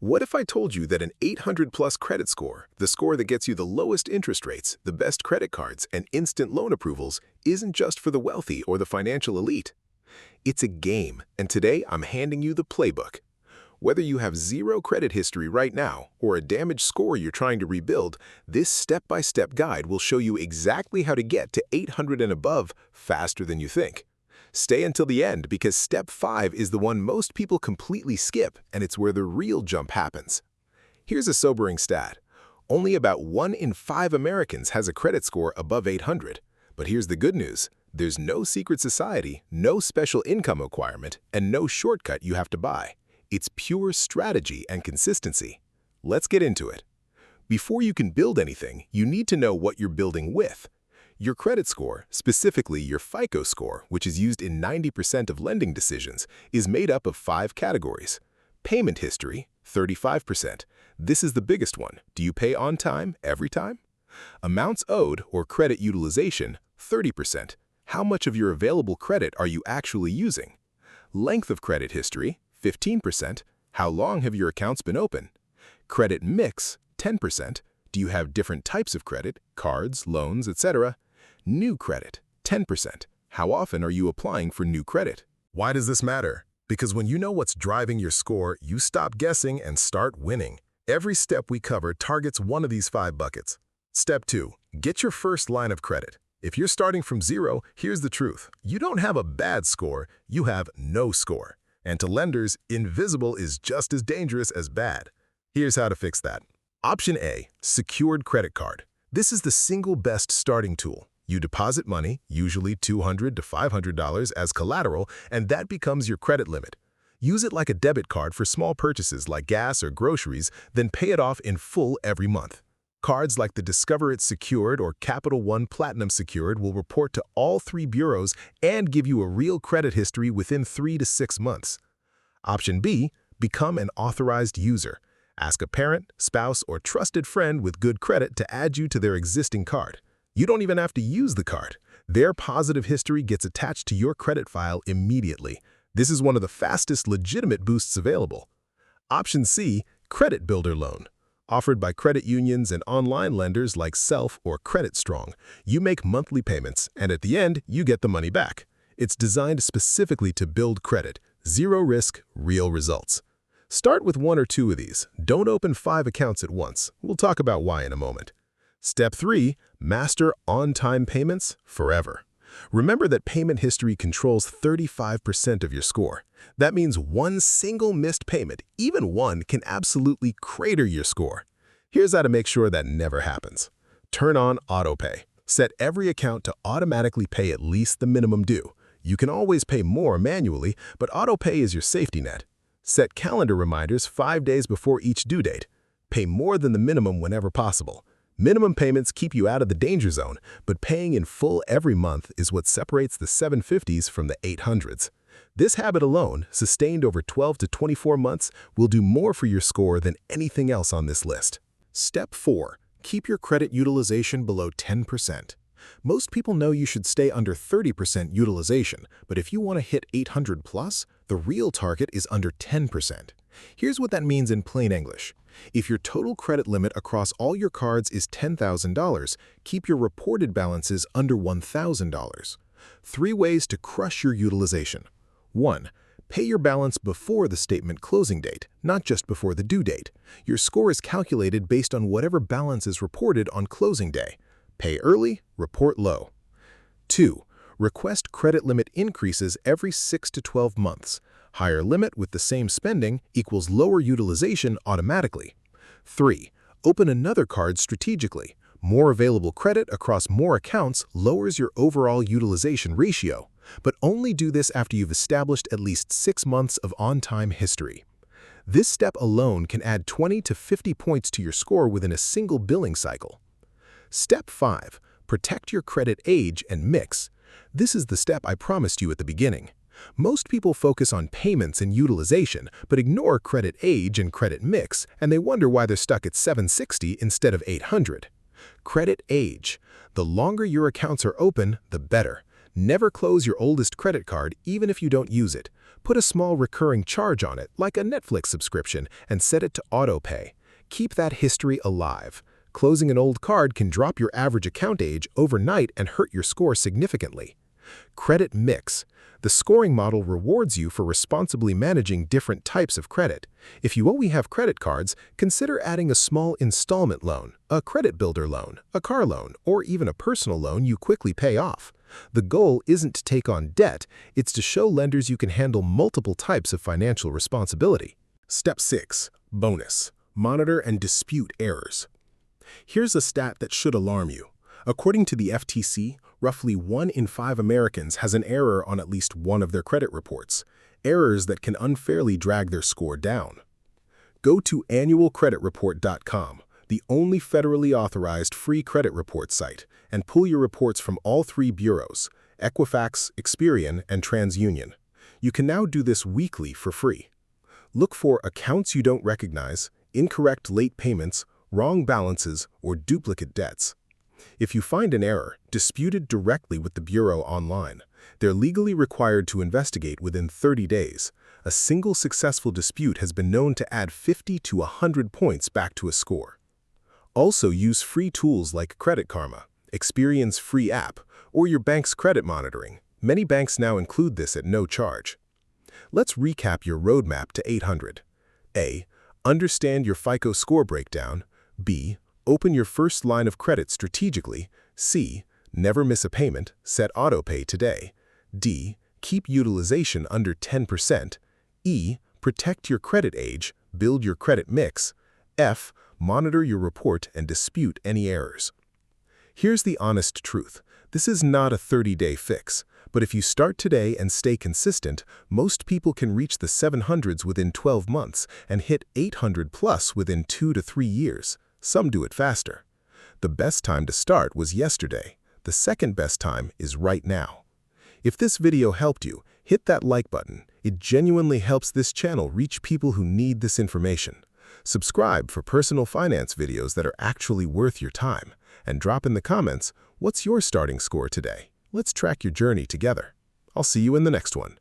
What if I told you that an 800 plus credit score, the score that gets you the lowest interest rates, the best credit cards, and instant loan approvals, isn't just for the wealthy or the financial elite? It's a game, and today I'm handing you the playbook. Whether you have zero credit history right now or a damaged score you're trying to rebuild, this step-by-step guide will show you exactly how to get to 800 and above faster than you think. Stay until the end because Step 5 is the one most people completely skip, and it's where the real jump happens. Here's a sobering stat. Only about 1 in 5 Americans has a credit score above 800. But here's the good news. There's no secret society, no special income requirement, and no shortcut you have to buy. It's pure strategy and consistency. Let's get into it. Before you can build anything, you need to know what you're building with. Your credit score, specifically your FICO score, which is used in 90% of lending decisions, is made up of 5 categories. Payment history, 35%. This is the biggest one. Do you pay on time, every time? Amounts owed, or credit utilization, 30%. How much of your available credit are you actually using? Length of credit history, 15%. How long have your accounts been open? Credit mix, 10%. Do you have different types of credit, cards, loans, etc.? New credit, 10%. How often are you applying for new credit? Why does this matter? Because when you know what's driving your score, you stop guessing and start winning. Every step we cover targets one of these 5 buckets. Step 2. Get your first line of credit. If you're starting from zero, here's the truth. You don't have a bad score, you have no score. And to lenders, invisible is just as dangerous as bad. Here's how to fix that. Option A, secured credit card. This is the single best starting tool. You deposit money, usually $200 to $500 as collateral, and that becomes your credit limit. Use it like a debit card for small purchases like gas or groceries, then pay it off in full every month. Cards like the Discover It Secured or Capital One Platinum Secured will report to all 3 bureaus and give you a real credit history within 3 to 6 months. Option B, become an authorized user. Ask a parent, spouse, or trusted friend with good credit to add you to their existing card. You don't even have to use the card. Their positive history gets attached to your credit file immediately. This is one of the fastest legitimate boosts available. Option C, Credit Builder Loan. Offered by credit unions and online lenders like Self or Credit Strong, you make monthly payments, and at the end, you get the money back. It's designed specifically to build credit. Zero risk, real results. Start with 1 or 2 of these. Don't open 5 accounts at once. We'll talk about why in a moment. Step 3, master on-time payments forever. Remember that payment history controls 35% of your score. That means one single missed payment, even one, can absolutely crater your score. Here's how to make sure that never happens. Turn on AutoPay. Set every account to automatically pay at least the minimum due. You can always pay more manually, but AutoPay is your safety net. Set calendar reminders 5 days before each due date. Pay more than the minimum whenever possible. Minimum payments keep you out of the danger zone, but paying in full every month is what separates the 750s from the 800s. This habit alone, sustained over 12 to 24 months, will do more for your score than anything else on this list. Step 4. Keep your credit utilization below 10%. Most people know you should stay under 30% utilization, but if you want to hit 800 plus, the real target is under 10%. Here's what that means in plain English. If your total credit limit across all your cards is $10,000, keep your reported balances under $1,000. 3 ways to crush your utilization. 1. Pay your balance before the statement closing date, not just before the due date. Your score is calculated based on whatever balance is reported on closing day. Pay early, report low. 2. Request credit limit increases every 6 to 12 months. Higher limit with the same spending equals lower utilization automatically. 3. Open another card strategically. More available credit across more accounts lowers your overall utilization ratio, but only do this after you've established at least 6 months of on-time history. This step alone can add 20 to 50 points to your score within a single billing cycle. Step 5. Protect your credit age and mix. This is the step I promised you at the beginning. Most people focus on payments and utilization, but ignore credit age and credit mix, and they wonder why they're stuck at 760 instead of 800. Credit age. The longer your accounts are open, the better. Never close your oldest credit card even if you don't use it. Put a small recurring charge on it, like a Netflix subscription, and set it to auto-pay. Keep that history alive. Closing an old card can drop your average account age overnight and hurt your score significantly. Credit mix. The scoring model rewards you for responsibly managing different types of credit. If you only have credit cards, consider adding a small installment loan, a credit builder loan, a car loan, or even a personal loan you quickly pay off. The goal isn't to take on debt, it's to show lenders you can handle multiple types of financial responsibility. Step 6. Bonus. Monitor and dispute errors. Here's a stat that should alarm you. According to the FTC, roughly 1 in 5 Americans has an error on at least one of their credit reports, errors that can unfairly drag their score down. Go to annualcreditreport.com, the only federally authorized free credit report site, and pull your reports from all 3 bureaus, Equifax, Experian, and TransUnion. You can now do this weekly for free. Look for accounts you don't recognize, incorrect late payments, wrong balances, or duplicate debts. If you find an error, dispute it directly with the bureau online. They're legally required to investigate within 30 days. A single successful dispute has been known to add 50 to 100 points back to a score. Also use free tools like Credit Karma, Experian's free app, or your bank's credit monitoring. Many banks now include this at no charge. Let's recap your roadmap to 800. A. Understand your FICO score breakdown. B. Open your first line of credit strategically. C. Never miss a payment, set autopay today. D. Keep utilization under 10%. E. Protect your credit age, build your credit mix. F. Monitor your report and dispute any errors. Here's the honest truth. This is not a 30-day fix, but if you start today and stay consistent, most people can reach the 700s within 12 months and hit 800 plus within 2 to 3 years. Some do it faster. The best time to start was yesterday. The second best time is right now. If this video helped you, hit that like button. It genuinely helps this channel reach people who need this information. Subscribe for personal finance videos that are actually worth your time. And drop in the comments, what's your starting score today? Let's track your journey together. I'll see you in the next one.